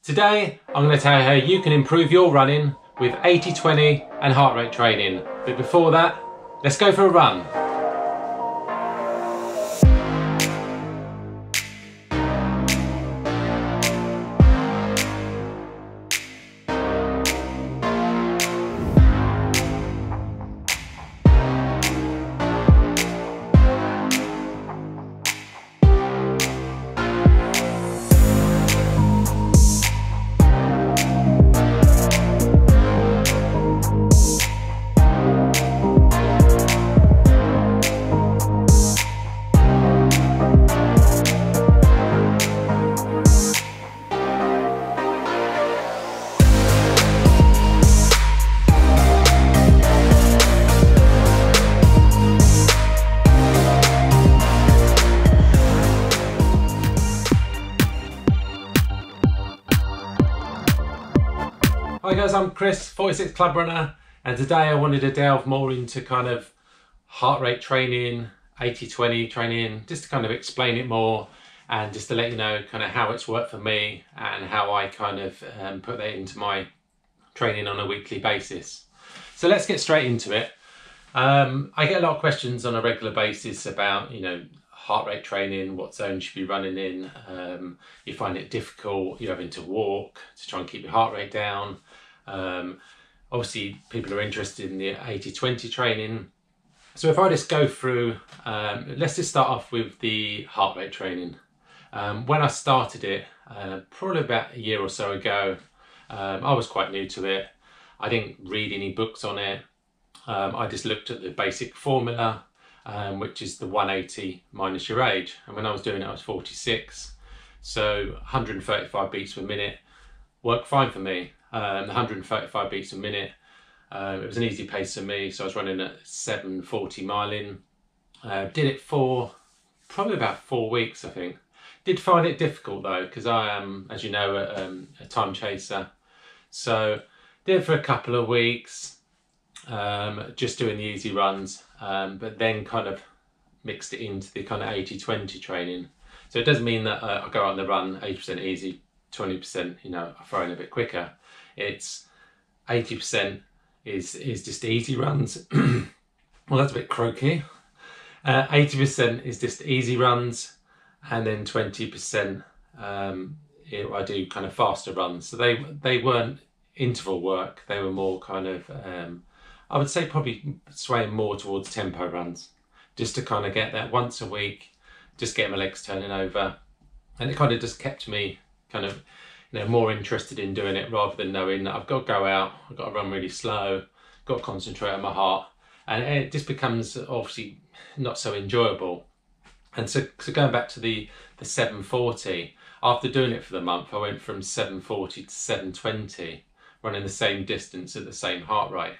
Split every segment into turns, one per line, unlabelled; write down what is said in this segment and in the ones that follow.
Today, I'm going to tell you how you can improve your running with 80-20 and heart rate training. But before that, let's go for a run. Hi guys, I'm Chris, 46 Club Runner, and today I wanted to delve more into kind of heart rate training, 80-20 training, just to kind of explain it more and just to let you know kind of how it's worked for me and how I kind of put that into my training on a weekly basis. So let's get straight into it. I get a lot of questions on a regular basis about, heart rate training, what zone you should be running in. You find it difficult, you're having to walk to try and keep your heart rate down. Obviously people are interested in the 80-20 training. So if I just go through, let's just start off with the heart rate training. When I started it, probably about a year or so ago, I was quite new to it. I didn't read any books on it. I just looked at the basic formula, which is the 180 minus your age. And when I was doing it, I was 46. So 135 beats per minute worked fine for me. 135 beats a minute. It was an easy pace for me. So I was running at 7:40 mile in. Did it for probably about 4 weeks, I think. Did find it difficult though, because I am, as you know, a time chaser. So did it for a couple of weeks. Just doing the easy runs, but then kind of mixed it into the kind of 80-20 training. So it doesn't mean that I go out on the run 80% easy, 20%, I throw in a bit quicker. It's 80% is just easy runs. Well, that's a bit croaky. 80% is just easy runs, and then 20% I do kind of faster runs. So they weren't interval work. They were more kind of I would say probably swaying more towards tempo runs, just to kind of get that once a week, just get my legs turning over. And it kind of just kept me kind of, more interested in doing it, rather than knowing that I've got to go out, I've got to run really slow, got to concentrate on my heart. And it just becomes obviously not so enjoyable. And so going back to the 740, after doing it for the month, I went from 740 to 720, running the same distance at the same heart rate.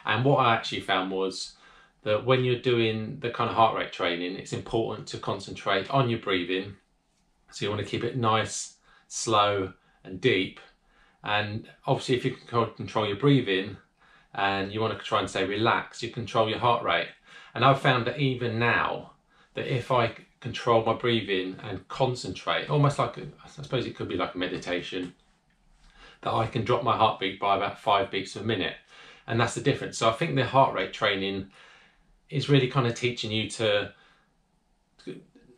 And what I actually found was that when you're doing the kind of heart rate training, it's important to concentrate on your breathing. So you want to keep it nice, slow and deep. And obviously if you can control your breathing and you want to try and stay relaxed, you control your heart rate. And I've found that even now, that if I control my breathing and concentrate, almost like, I suppose it could be like a meditation, that I can drop my heartbeat by about 5 beats per minute. And that's the difference. So I think the heart rate training is really kind of teaching you to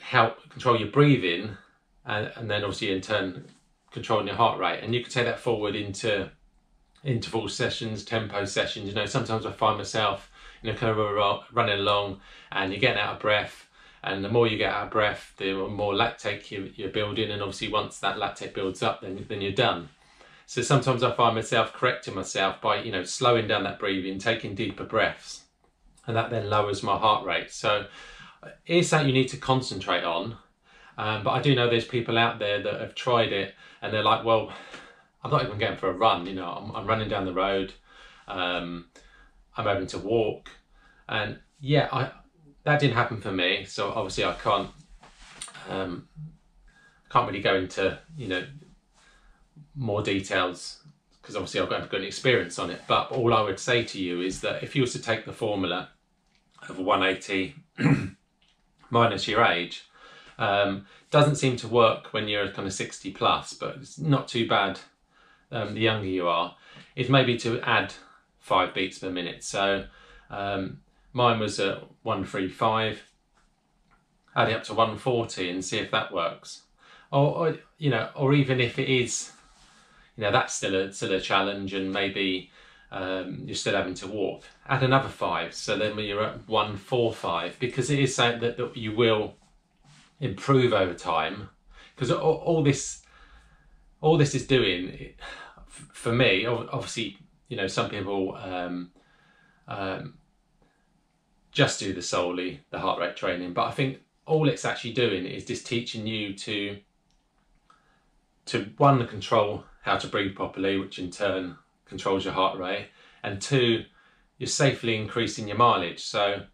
help control your breathing, and then obviously in turn controlling your heart rate. And you can take that forward into interval sessions, tempo sessions. Sometimes I find myself, kind of running along and you're getting out of breath. And the more you get out of breath, the more lactate you're building. And obviously once that lactate builds up, then you're done. So sometimes I find myself correcting myself by, slowing down that breathing, taking deeper breaths, and that then lowers my heart rate. So it's something you need to concentrate on. But I do know there's people out there that have tried it and they're like, well, I'm not even going for a run. I'm running down the road. I'm having to walk. And yeah, that didn't happen for me. So obviously I can't really go into, more details, because obviously I've got an experience on it. But all I would say to you is that if you was to take the formula of 180 minus your age, doesn't seem to work when you're kind of 60 plus, but it's not too bad the younger you are, is maybe to add 5 beats per minute. So mine was at 135, add it up to 140 and see if that works. Or you know, or even if it is, you know, that's still a challenge, and maybe you're still having to walk, add another 5. So then when you're at 145, because it is something that you will improve over time. Because all this is doing, for me, obviously, you know, some people just do solely the heart rate training, but I think all it's actually doing is just teaching you to one, control how to breathe properly, which in turn controls your heart rate, and 2, you're safely increasing your mileage. So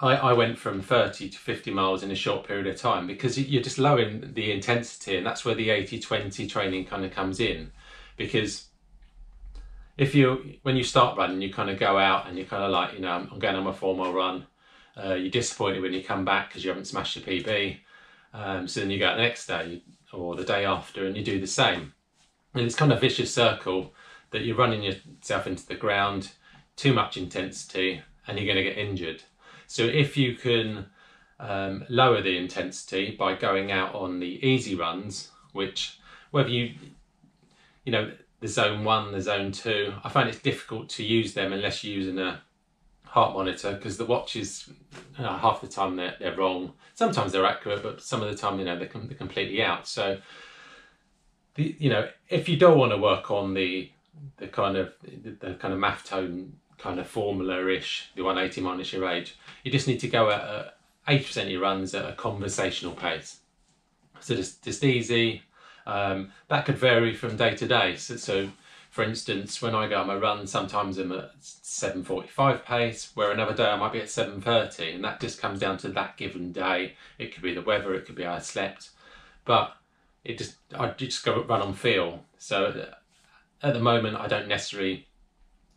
I went from 30 to 50 miles in a short period of time, because you're just lowering the intensity, and that's where the 80-20 training kind of comes in. Because when you start running, you kind of go out and you're kind of like, you know, I'm going on my 4-mile run. You're disappointed when you come back because you haven't smashed your PB. So then you go out the next day or the day after and you do the same. And it's kind of a vicious circle that you're running yourself into the ground, too much intensity, and you're going to get injured. So if you can lower the intensity by going out on the easy runs, which whether you know, the zone 1, the zone 2, I find it's difficult to use them unless you're using a heart monitor, because the watches, half the time they're wrong. Sometimes they're accurate, but some of the time, you know, they're completely out. So you know, if you don't want to work on the kind of Maffetone kind of formula-ish, the 180 minus your age, you just need to go at 80% of your runs at a conversational pace. So just easy. That could vary from day to day. So for instance, when I go on my run, sometimes I'm at 7:45 pace, where another day I might be at 7:30, and that just comes down to that given day. It could be the weather, it could be I slept, but I just go run on feel. So at the moment, I don't necessarily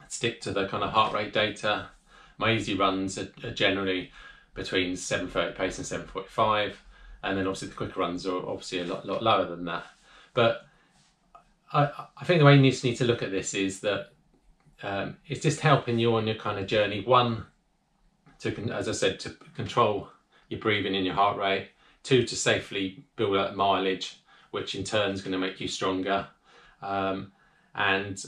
stick to the kind of heart rate data. My easy runs are generally between 7:30 pace and 7:45, and then obviously the quicker runs are obviously a lot lower than that. But I think the way you need to look at this is that it's just helping you on your kind of journey. 1, as I said, to control your breathing and your heart rate. 2, to safely build up mileage, which in turn is going to make you stronger. And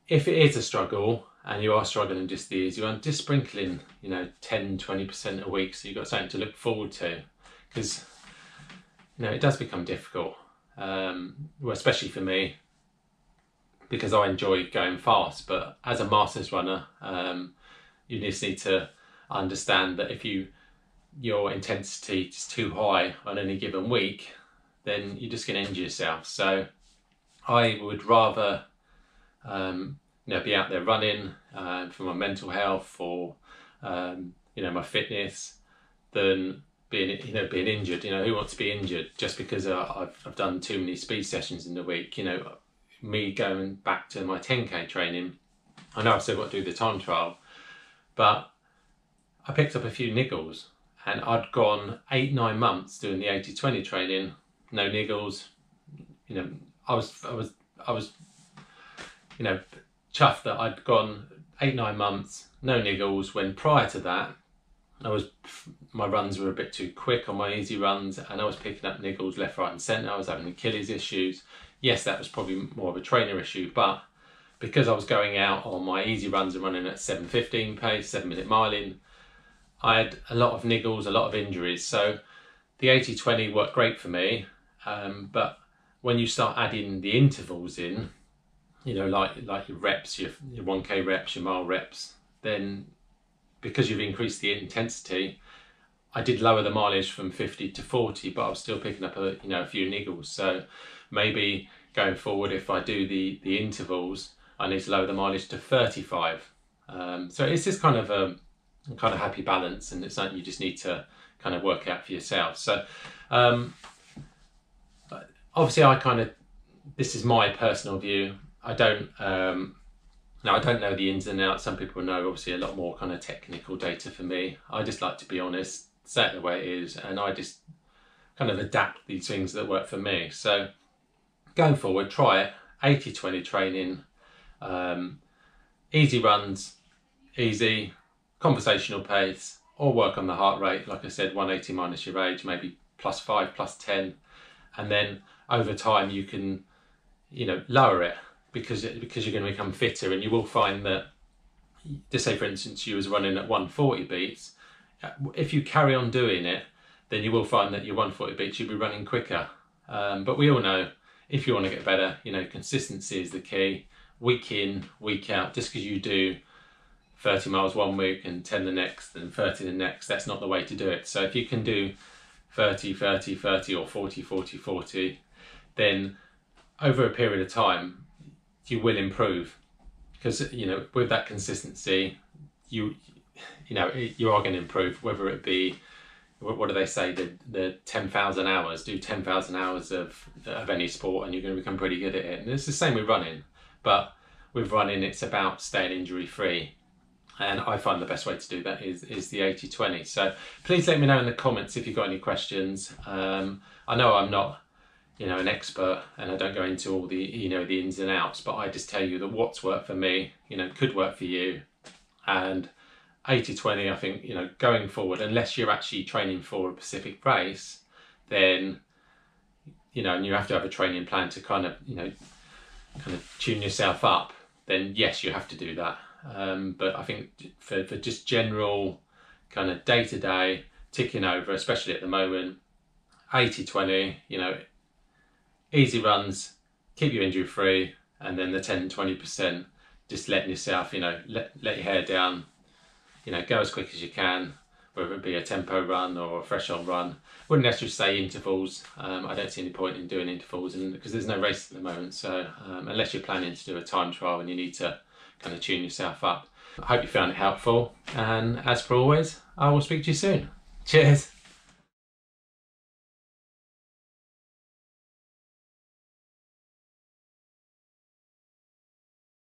if it is a struggle and you are struggling just the easy one, just sprinkling, you know, 10-20% a week, so you've got something to look forward to, because, you know, it does become difficult. Well, especially for me, because I enjoy going fast, but as a masters runner, you just need to understand that if your intensity is too high on any given week, then you're just going to injure yourself. So I would rather you know, be out there running for my mental health or you know, my fitness, than being injured. You know, who wants to be injured just because I've done too many speed sessions in the week? You know, me going back to my 10k training, I know I've still got to do the time trial, but I picked up a few niggles, and I'd gone 8-9 months doing the 80-20 training, no niggles. You know, I was you know, chuffed that I'd gone 8-9 months, no niggles, when prior to that my runs were a bit too quick on my easy runs, and I was picking up niggles left, right and centre. I was having Achilles issues. Yes, that was probably more of a trainer issue, but because I was going out on my easy runs and running at 7:15 pace, 7-minute miling, I had a lot of niggles, a lot of injuries. So the 80-20 worked great for me, but when you start adding the intervals in, you know, like your reps, your 1k reps, your mile reps, then because you've increased the intensity, I did lower the mileage from 50 to 40, but I was still picking up a few niggles. So maybe going forward, if I do the intervals, I need to lower the mileage to 35. So it's just kind of a happy balance, and it's something you just need to kind of work out for yourself. So obviously this is my personal view. I don't now, I don't know the ins and outs. Some people know obviously a lot more kind of technical data for me. I just like to be honest, say it the way it is, and I just kind of adapt these things that work for me. So going forward, try it. 80-20 training, easy runs, easy conversational pace, or work on the heart rate, like I said, 180 minus your age, maybe +5, +10, and then over time you can, you know, lower it because you're going to become fitter, and you will find that, just say for instance you was running at 140 beats, if you carry on doing it, then you will find that your 140 beats you'll be running quicker. But we all know, if you want to get better, you know, consistency is the key. Week in, week out. Just because you do 30 miles one week and 10 the next and 30 the next, that's not the way to do it. So if you can do 30, 30, 30 or 40, 40, 40, then over a period of time, you will improve. Because, you know, with that consistency, you are going to improve, whether it be, what do they say, the 10,000 hours, do 10,000 hours of any sport and you're going to become pretty good at it. And it's the same with running, but with running it's about staying injury free, and I find the best way to do that is the 80-20. So please let me know in the comments if you've got any questions. I know I'm not, you know, an expert, and I don't go into all the, you know, the ins and outs, but I just tell you that what's worked for me, you know, could work for you. And 80-20, I think, you know, going forward, unless you're actually training for a specific race, then, you know, and you have to have a training plan to kind of, you know, kind of tune yourself up, then yes, you have to do that. But I think for just general kind of day-to-day ticking over, especially at the moment, 80-20, you know, easy runs, keep you injury free, and then the 10-20%, just letting yourself, you know, let your hair down, you know, go as quick as you can, whether it be a tempo run or a fresh on run. Wouldn't necessarily say intervals. I don't see any point in doing intervals, and because there's no race at the moment. So unless you're planning to do a time trial and you need to kind of tune yourself up. I hope you found it helpful, and as per always, I will speak to you soon. Cheers.